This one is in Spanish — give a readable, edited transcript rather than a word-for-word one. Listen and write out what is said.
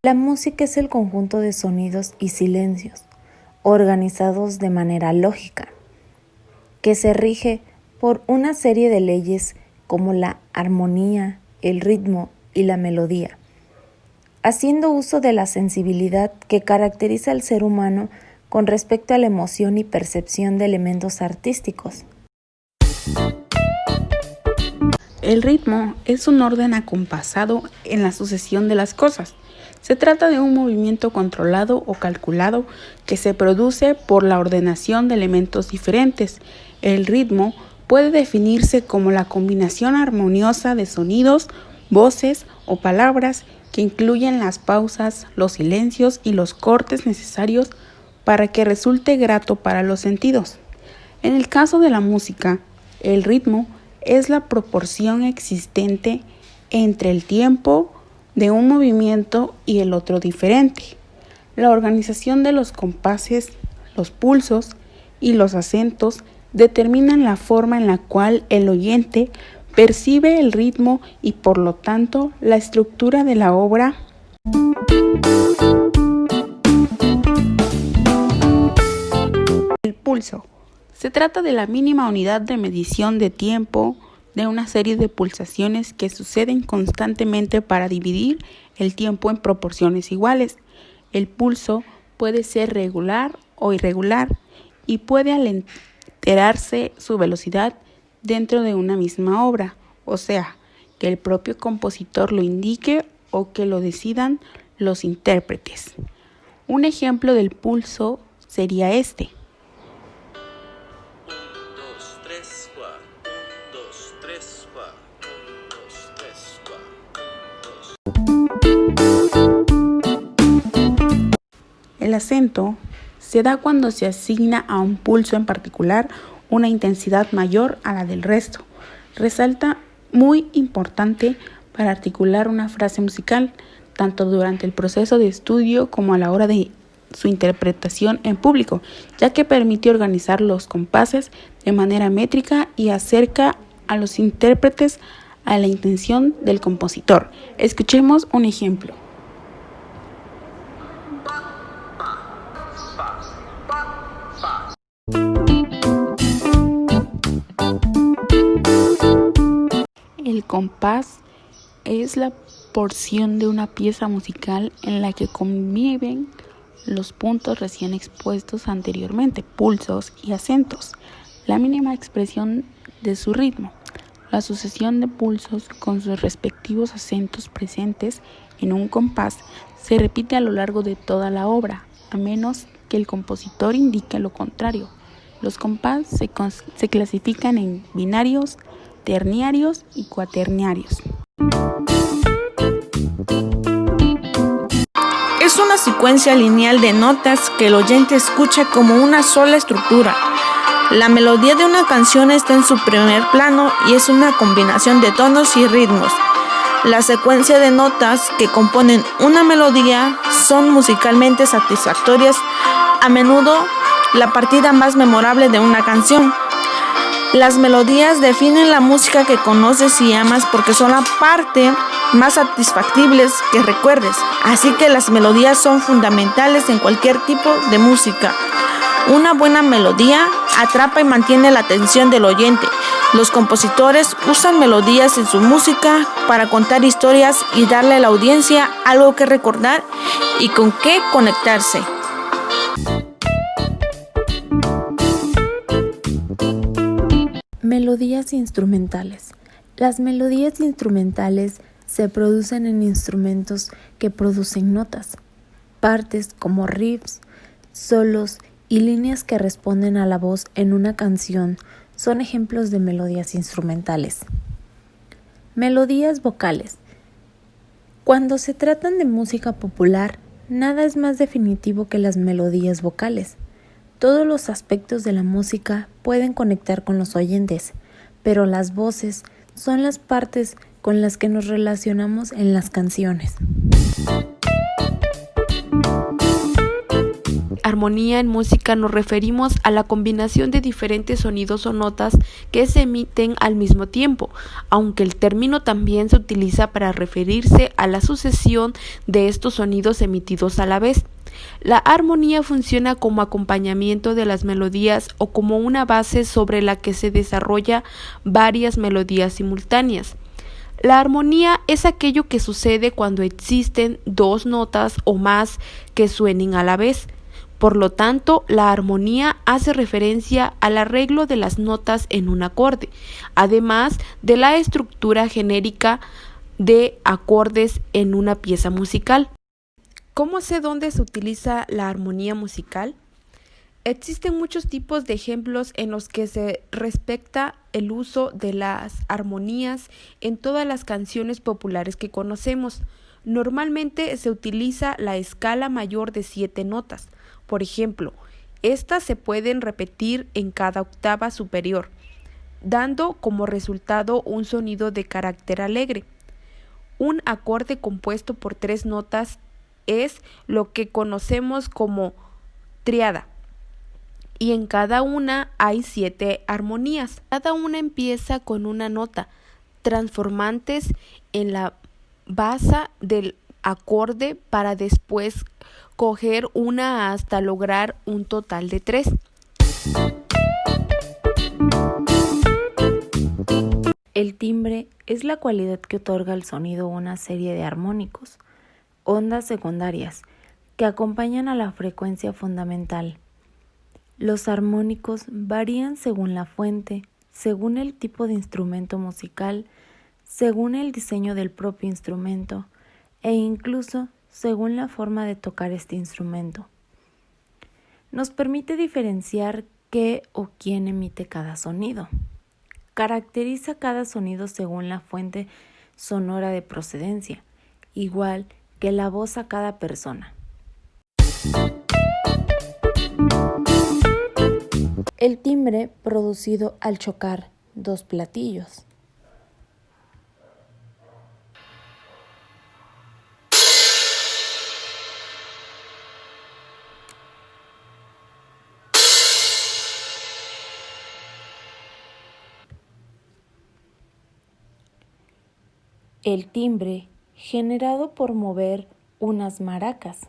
La música es el conjunto de sonidos y silencios, organizados de manera lógica, que se rige por una serie de leyes como la armonía, el ritmo y la melodía, haciendo uso de la sensibilidad que caracteriza al ser humano con respecto a la emoción y percepción de elementos artísticos. El ritmo es un orden acompasado en la sucesión de las cosas. Se trata de un movimiento controlado o calculado que se produce por la ordenación de elementos diferentes. El ritmo puede definirse como la combinación armoniosa de sonidos, voces o palabras que incluyen las pausas, los silencios y los cortes necesarios para que resulte grato para los sentidos. En el caso de la música, el ritmo es la proporción existente entre el tiempo de un movimiento y el otro diferente. La organización de los compases, los pulsos y los acentos determinan la forma en la cual el oyente percibe el ritmo y por lo tanto la estructura de la obra. El pulso. Se trata de la mínima unidad de medición de tiempo de una serie de pulsaciones que suceden constantemente para dividir el tiempo en proporciones iguales. El pulso puede ser regular o irregular y puede alterarse su velocidad dentro de una misma obra, o sea, que el propio compositor lo indique o que lo decidan los intérpretes. Un ejemplo del pulso sería este. 1, 2, 3, 4. 1, 2, 3, 4. 1, 2, 3, 4. 1, 2. El acento se da cuando se asigna a un pulso en particular una intensidad mayor a la del resto. Resalta muy importante para articular una frase musical, tanto durante el proceso de estudio como a la hora de su interpretación en público, ya que permite organizar los compases de manera métrica y acerca a los intérpretes a la intención del compositor. Escuchemos un ejemplo. El compás es la porción de una pieza musical en la que conviven los puntos recién expuestos anteriormente, pulsos y acentos, la mínima expresión de su ritmo. La sucesión de pulsos con sus respectivos acentos presentes en un compás se repite a lo largo de toda la obra, a menos que el compositor indique lo contrario. Los compás se clasifican en binarios, terniarios y cuaternarios. Es una secuencia lineal de notas que el oyente escucha como una sola estructura. La melodía de una canción está en su primer plano y es una combinación de tonos y ritmos. La secuencia de notas que componen una melodía son musicalmente satisfactorias, a menudo la partida más memorable de una canción. Las melodías definen la música que conoces y amas porque son la parte más satisfactibles que recuerdes. Así que las melodías son fundamentales en cualquier tipo de música. Una buena melodía atrapa y mantiene la atención del oyente. Los compositores usan melodías en su música para contar historias y darle a la audiencia algo que recordar y con qué conectarse. Melodías instrumentales. Las melodías instrumentales se producen en instrumentos que producen notas, partes como riffs, solos y líneas que responden a la voz en una canción son ejemplos de melodías instrumentales. Melodías vocales. Cuando se tratan de música popular, nada es más definitivo que las melodías vocales. Todos los aspectos de la música pueden conectar con los oyentes, pero las voces son las partes con las que nos relacionamos en las canciones. Armonía. armonía en música nos referimos a la combinación de diferentes sonidos o notas que se emiten al mismo tiempo, aunque el término también se utiliza para referirse a la sucesión de estos sonidos emitidos a la vez. La armonía funciona como acompañamiento de las melodías o como una base sobre la que se desarrolla varias melodías simultáneas. La armonía es aquello que sucede cuando existen dos notas o más que suenen a la vez. Por lo tanto, la armonía hace referencia al arreglo de las notas en un acorde, además de la estructura genérica de acordes en una pieza musical. ¿Cómo sé dónde se utiliza la armonía musical? Existen muchos tipos de ejemplos en los que se respecta el uso de las armonías en todas las canciones populares que conocemos. Normalmente se utiliza la escala mayor de 7 notas. Por ejemplo, estas se pueden repetir en cada octava superior, dando como resultado un sonido de carácter alegre. Un acorde compuesto por 3 notas es lo que conocemos como tríada. Y en cada una hay 7 armonías. Cada una empieza con una nota, transformantes en la base del acorde para después coger una hasta lograr un total de 3. El timbre es la cualidad que otorga al sonido una serie de armónicos, ondas secundarias, que acompañan a la frecuencia fundamental. Los armónicos varían según la fuente, según el tipo de instrumento musical, según el diseño del propio instrumento e incluso según la forma de tocar este instrumento. Nos permite diferenciar qué o quién emite cada sonido. Caracteriza cada sonido según la fuente sonora de procedencia, igual que la voz a cada persona. El timbre producido al chocar 2 platillos. El timbre generado por mover unas maracas.